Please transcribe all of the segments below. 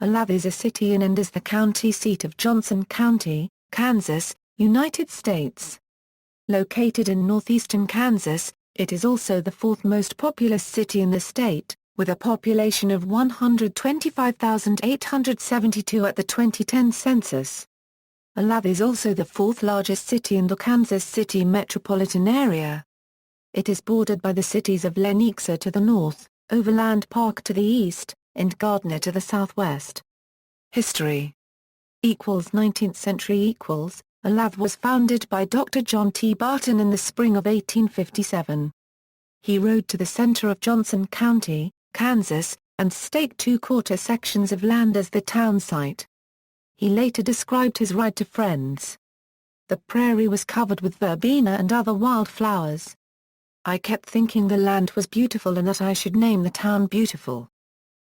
Olathe is a city and is the county seat of Johnson County, Kansas, United States. Located in northeastern Kansas, it is also the fourth most populous city in the state, with a population of 125,872 at the 2010 census. Alaaf is also the fourth largest city in the Kansas City metropolitan area. It is bordered by the cities of Lenexa to the north, Overland Park to the east, and Gardner to the southwest. History 19th century Alaaf was founded by Dr. John T. Barton in the spring of 1857. He rode to the center of Johnson County, Kansas, and staked 2/4 sections of land as the town site. He later described his ride to friends. The prairie was covered with verbena and other wildflowers. I kept thinking the land was beautiful and that I should name the town Beautiful.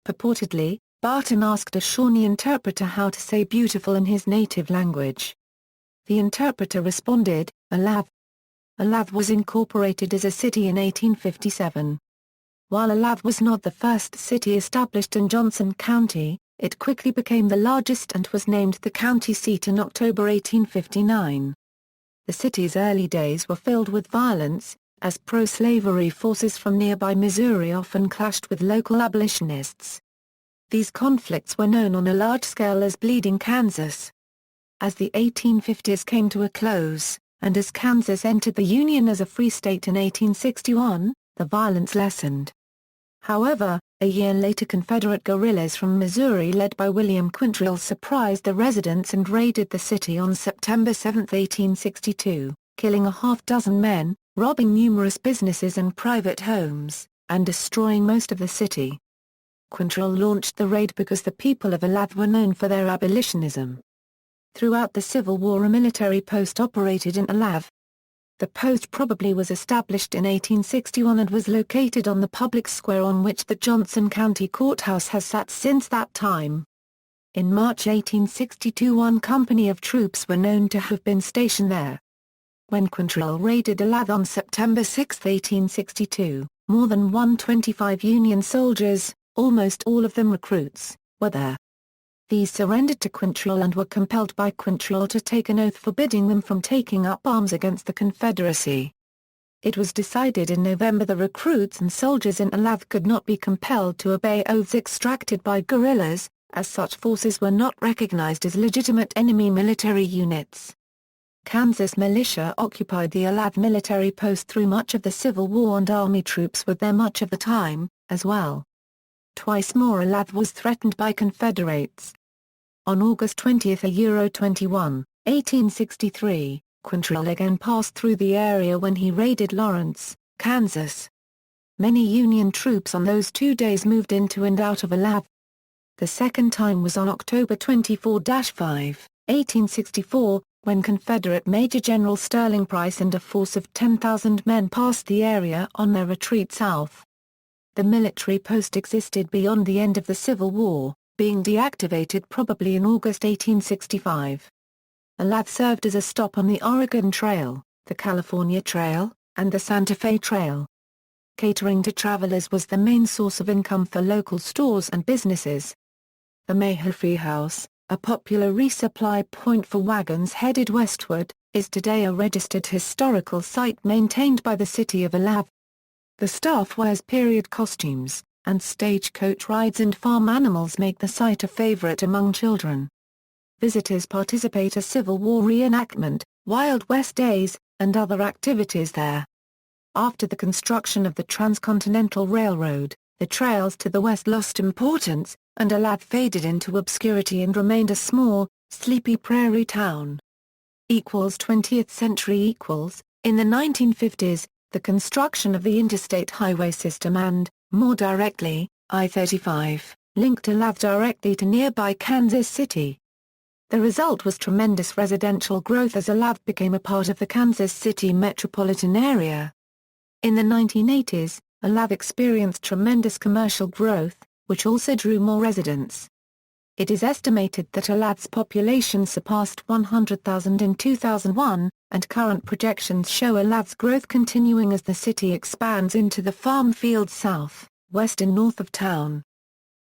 Purportedly, Barton asked a Shawnee interpreter how to say beautiful in his native language. The interpreter responded, Alaaf. Alaaf was incorporated as a city in 1857. While Alaaf was not the first city established in Johnson County, it quickly became the largest and was named the county seat in October 1859. The city's early days were filled with violence, as pro-slavery forces from nearby Missouri often clashed with local abolitionists. These conflicts were known on a large scale as Bleeding Kansas. As the 1850s came to a close, and as Kansas entered the Union as a free state in 1861, the violence lessened. However, a year later Confederate guerrillas from Missouri led by William Quintrell surprised the residents and raided the city on September 7, 1862, killing a half-dozen men, robbing numerous businesses and private homes, and destroying most of the city. Quintrell launched the raid because the people of Alaaf were known for their abolitionism. Throughout the Civil War a military post operated in Alaaf. The post probably was established in 1861 and was located on the public square on which the Johnson County Courthouse has sat since that time. In March 1862 one company of troops were known to have been stationed there. When Quintrell raided Alaaf on September 6, 1862, more than 125 Union soldiers, almost all of them recruits, were there. These surrendered to Quintrell and were compelled by Quintrell to take an oath forbidding them from taking up arms against the Confederacy. It was decided in November the recruits and soldiers in Alaaf could not be compelled to obey oaths extracted by guerrillas, as such forces were not recognized as legitimate enemy military units. Kansas militia occupied the Alaaf military post through much of the Civil War and Army troops were there much of the time, as well. Twice more Alaaf was threatened by Confederates. On August 20, 1863, Quintrell again passed through the area when he raided Lawrence, Kansas. Many Union troops on those 2 days moved into and out of Alaaf. The second time was on October 24-5, 1864, when Confederate Major General Sterling Price and a force of 10,000 men passed the area on their retreat south. The military post existed beyond the end of the Civil War, being deactivated probably in August 1865. Alaaf served as a stop on the Oregon Trail, the California Trail, and the Santa Fe Trail. Catering to travelers was the main source of income for local stores and businesses. The Mayhew House, a popular resupply point for wagons headed westward, is today a registered historical site maintained by the city of Alaaf. The staff wears period costumes, and stagecoach rides and farm animals make the site a favorite among children. Visitors participate in Civil War reenactment, Wild West Days, and other activities there. After the construction of the Transcontinental Railroad, the trails to the west lost importance, and Alaaf faded into obscurity and remained a small, sleepy prairie town. 20th century In the 1950s, the construction of the interstate highway system and, more directly, I-35, linked Alaaf directly to nearby Kansas City. The result was tremendous residential growth as Alaaf became a part of the Kansas City metropolitan area. In the 1980s, Alaaf experienced tremendous commercial growth, which also drew more residents. It is estimated that Alaaf's population surpassed 100,000 in 2001, and current projections show Alaaf's growth continuing as the city expands into the farm fields south, west and north of town.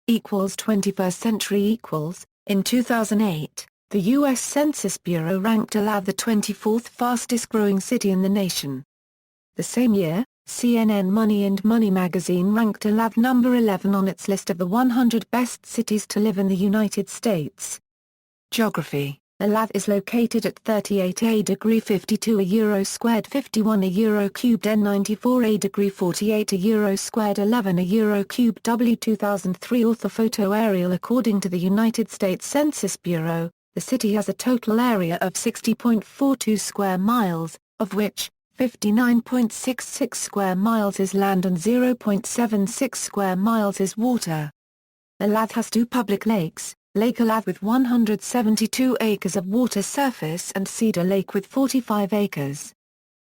equals 21st century equals, in 2008, the U.S. Census Bureau ranked Alaaf the 24th fastest growing city in the nation. The same year, CNN Money and Money magazine ranked Alaaf number 11 on its list of the 100 best cities to live in the United States. Geography: Alaaf is located at 38 degree 52 euro squared 51 euro cubed n 94 degree 48 euro squared 11 euro cubed W 2003 orthophoto aerial. According to the United States Census Bureau, the city has a total area of 60.42 square miles, of which 59.66 square miles is land and 0.76 square miles is water. Alaaf has two public lakes, Lake Alaaf with 172 acres of water surface and Cedar Lake with 45 acres.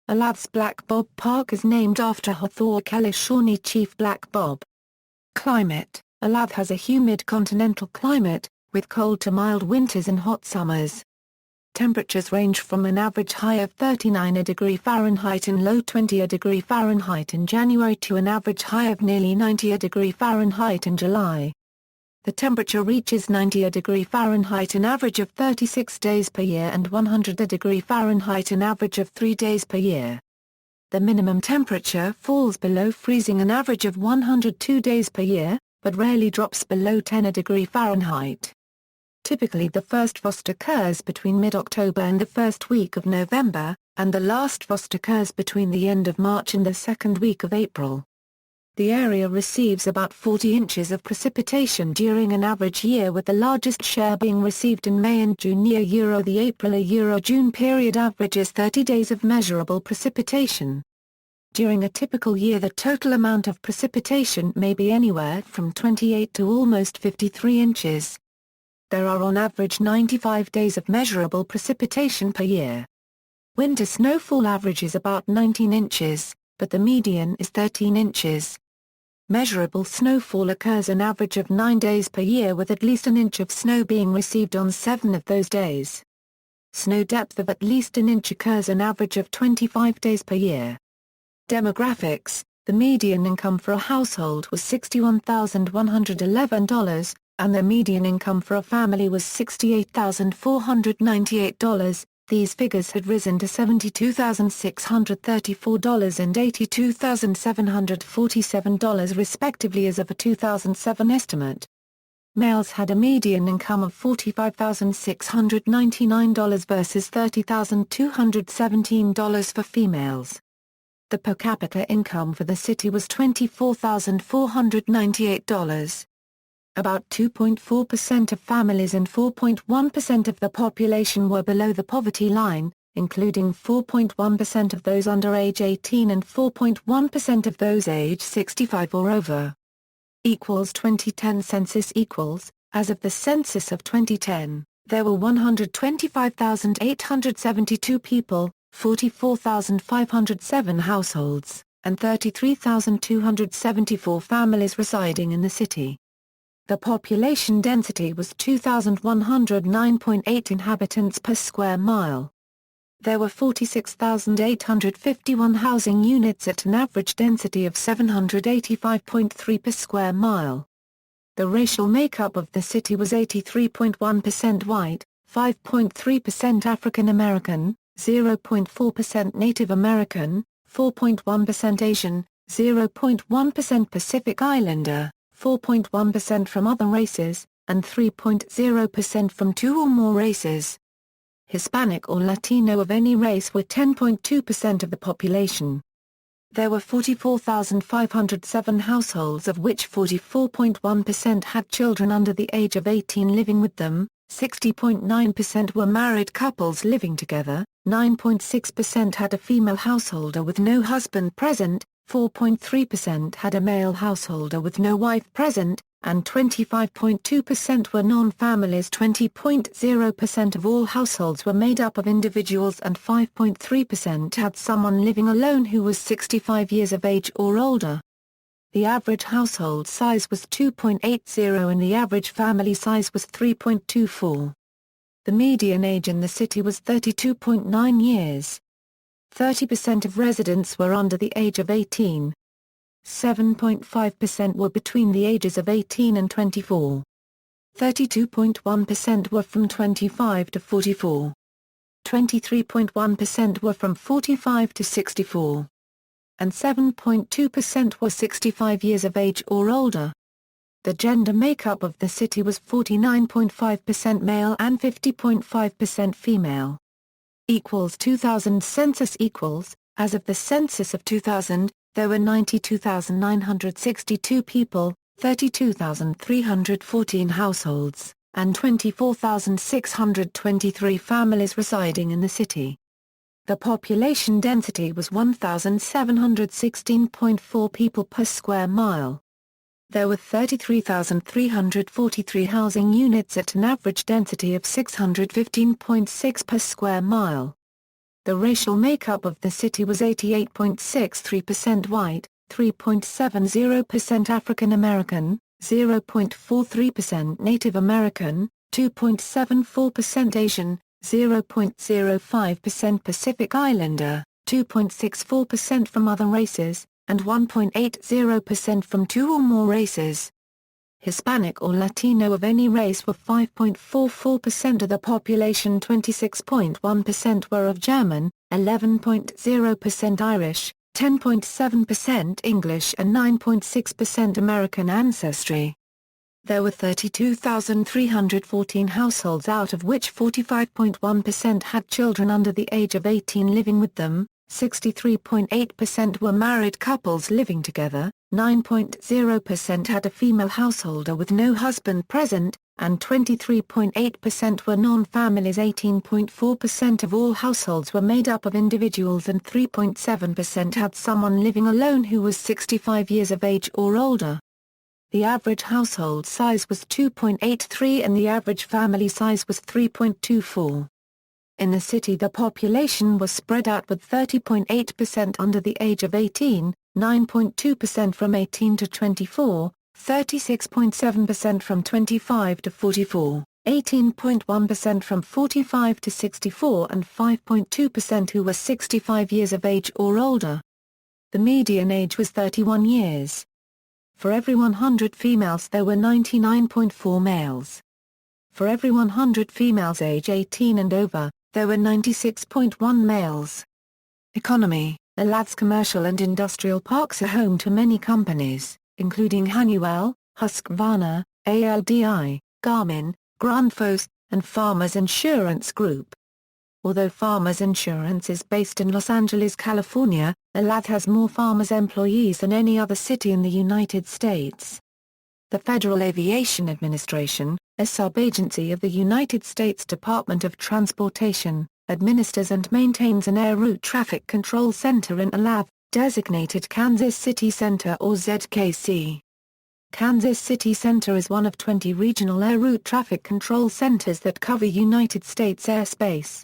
Alaaf's Black Bob Park is named after Hathor Shawnee Chief Black Bob. Climate: Alaaf has a humid continental climate, with cold to mild winters and hot summers. Temperatures range from an average high of 39 degree Fahrenheit and low 20 degree Fahrenheit in January to an average high of nearly 90 degree Fahrenheit in July. The temperature reaches 90 degree Fahrenheit an average of 36 days per year and 100 degree Fahrenheit an average of 3 days per year. The minimum temperature falls below freezing an average of 102 days per year, but rarely drops below 10 degree Fahrenheit. Typically the first frost occurs between mid-October and the first week of November, and the last frost occurs between the end of March and the second week of April. The area receives about 40 inches of precipitation during an average year, with the largest share being received in May and June. The April-June period averages 30 days of measurable precipitation. During a typical year the total amount of precipitation may be anywhere from 28 to almost 53 inches. There are on average 95 days of measurable precipitation per year. Winter snowfall averages about 19 inches, but the median is 13 inches. Measurable snowfall occurs an average of 9 days per year, with at least an inch of snow being received on 7 of those days. Snow depth of at least an inch occurs an average of 25 days per year. Demographics: the median income for a household was $61,111, and the median income for a family was $68,498. These figures had risen to $72,634 and $82,747 respectively as of a 2007 estimate. Males had a median income of $45,699 versus $30,217 for females. The per capita income for the city was $24,498. About 2.4% of families and 4.1% of the population were below the poverty line, including 4.1% of those under age 18 and 4.1% of those age 65 or over. 2010 census equals, as of the census of 2010, there were 125,872 people, 44,507 households, and 33,274 families residing in the city. The population density was 2,109.8 inhabitants per square mile. There were 46,851 housing units at an average density of 785.3 per square mile. The racial makeup of the city was 83.1% white, 5.3% African American, 0.4% Native American, 4.1% Asian, 0.1% Pacific Islander, 4.1% from other races, and 3.0% from two or more races. Hispanic or Latino of any race were 10.2% of the population. There were 44,507 households, of which 44.1% had children under the age of 18 living with them, 60.9% were married couples living together, 9.6% had a female householder with no husband present, 4.3% had a male householder with no wife present, and 25.2% were non-families. 20.0% of all households were made up of individuals and 5.3% had someone living alone who was 65 years of age or older. The average household size was 2.80 and the average family size was 3.24. The median age in the city was 32.9 years. 30% of residents were under the age of 18. 7.5% were between the ages of 18 and 24. 32.1% were from 25 to 44. 23.1% were from 45 to 64. And 7.2% were 65 years of age or older. The gender makeup of the city was 49.5% male and 50.5% female. 2000 census equals, as of the census of 2000, there were 92,962 people, 32,314 households, and 24,623 families residing in the city. The population density was 1,716.4 people per square mile. There were 33,343 housing units at an average density of 615.6 per square mile. The racial makeup of the city was 88.63% white, 3.70% African American, 0.43% Native American, 2.74% Asian, 0.05% Pacific Islander, 2.64% from other races, and 1.80% from two or more races. Hispanic or Latino of any race were 5.44% of the population. 26.1% were of German, 11.0% Irish, 10.7% English and 9.6% American ancestry. There were 32,314 households, out of which 45.1% had children under the age of 18 living with them, 63.8% were married couples living together, 9.0% had a female householder with no husband present, and 23.8% were non-families. 18.4% of all households were made up of individuals and 3.7% had someone living alone who was 65 years of age or older. The average household size was 2.83 and the average family size was 3.24. In the city the population was spread out with 30.8% under the age of 18, 9.2% from 18 to 24, 36.7% from 25 to 44, 18.1% from 45 to 64 and 5.2% who were 65 years of age or older. The median age was 31 years. For every 100 females there were 99.4 males. For every 100 females age 18 and over, there were 96.1 males. Economy: Alaaf's commercial and industrial parks are home to many companies, including Honeywell, Husqvarna, ALDI, Garmin, Grundfos, and Farmers Insurance Group. Although Farmers Insurance is based in Los Angeles, California, Olathe has more Farmers employees than any other city in the United States. The Federal Aviation Administration, a sub-agency of the United States Department of Transportation, administers and maintains an Air Route Traffic Control Center in Alaaf, designated Kansas City Center or ZKC. Kansas City Center is one of 20 regional air route traffic control centers that cover United States airspace.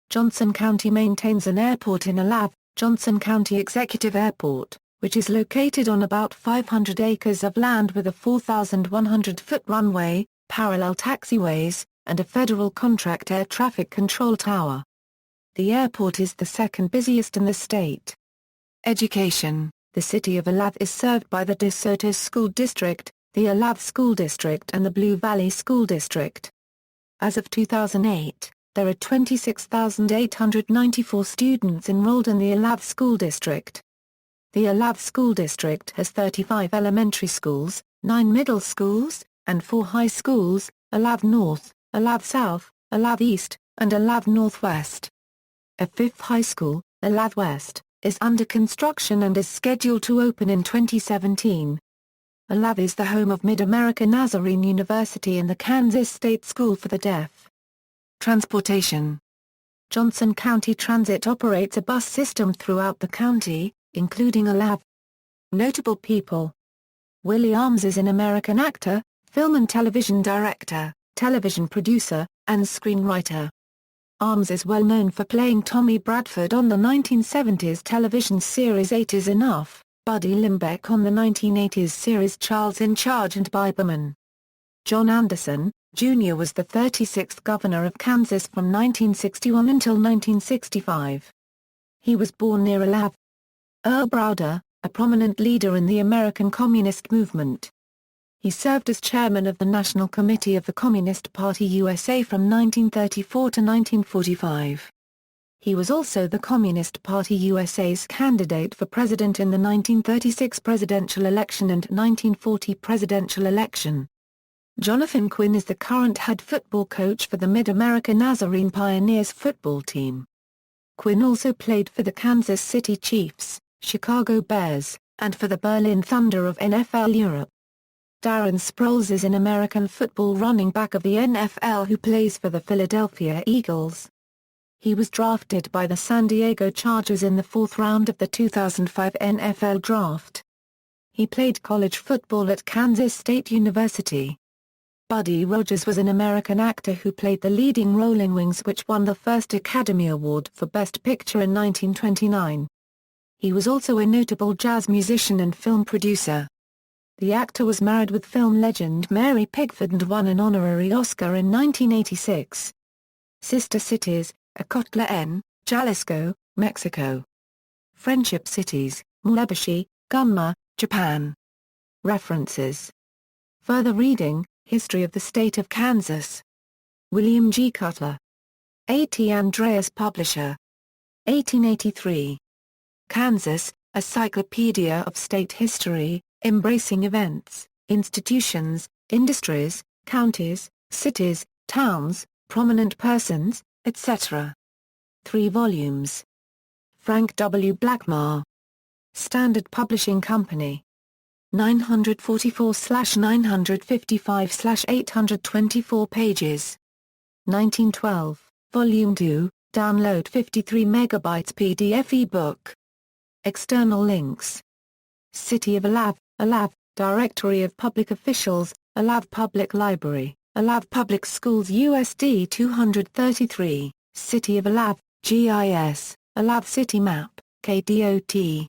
Johnson County maintains an airport in Alaaf, Johnson County Executive Airport, which is located on about 500 acres of land with a 4,100-foot runway, parallel taxiways, and a federal contract air traffic control tower. The airport is the second busiest in the state. Education: the city of Alaaf is served by the De Soto School District, the Alaaf School District and the Blue Valley School District. As of 2008, there are 26,894 students enrolled in the Alaaf School District. The Alaaf School District has 35 elementary schools, 9 middle schools, and 4 high schools: Alaaf North, Alaaf South, Alaaf East, and Alaaf Northwest. A 5th high school, Alaaf West, is under construction and is scheduled to open in 2017. Alaaf is the home of Mid-America Nazarene University and the Kansas State School for the Deaf. Transportation: Johnson County Transit operates a bus system throughout the county, including Alaaf. Notable people: Willie Arms is an American actor, film and television director, television producer, and screenwriter. Arms is well known for playing Tommy Bradford on the 1970s television series 8 Is Enough, Buddy Limbeck on the 1980s series Charles in Charge and Biberman. John Anderson, Jr. was the 36th governor of Kansas from 1961 until 1965. He was born near Alaaf. Earl Browder, a prominent leader in the American Communist movement. He served as chairman of the National Committee of the Communist Party USA from 1934 to 1945. He was also the Communist Party USA's candidate for president in the 1936 presidential election and 1940 presidential election. Jonathan Quinn is the current head football coach for the Mid-America Nazarene Pioneers football team. Quinn also played for the Kansas City Chiefs, Chicago Bears, and for the Berlin Thunder of NFL Europe. Darren Sproles is an American football running back of the NFL who plays for the Philadelphia Eagles. He was drafted by the San Diego Chargers in the 4th round of the 2005 NFL Draft. He played college football at Kansas State University. Buddy Rogers was an American actor who played the leading role in Wings, which won the first Academy Award for Best Picture in 1929. He was also a notable jazz musician and film producer. The actor was married with film legend Mary Pickford and won an honorary Oscar in 1986. Sister cities: Acotlán, Jalisco, Mexico. Friendship cities: Muebashi, Gunma, Japan. References. Further reading: History of the State of Kansas. William G. Cutler. A.T. Andreas Publisher. 1883. Kansas, A Cyclopedia of State History, embracing events, institutions, industries, counties, cities, towns, prominent persons, etc. 3 volumes. Frank W. Blackmar. Standard Publishing Company. 944/955/824 pages. 1912, Volume 2, download 53 megabytes PDF ebook. External links. City of Alaaf, Alaaf, Directory of Public Officials, Alaaf Public Library, Alaaf Public Schools USD 233, City of Alaaf, GIS, Alaaf City Map, KDOT.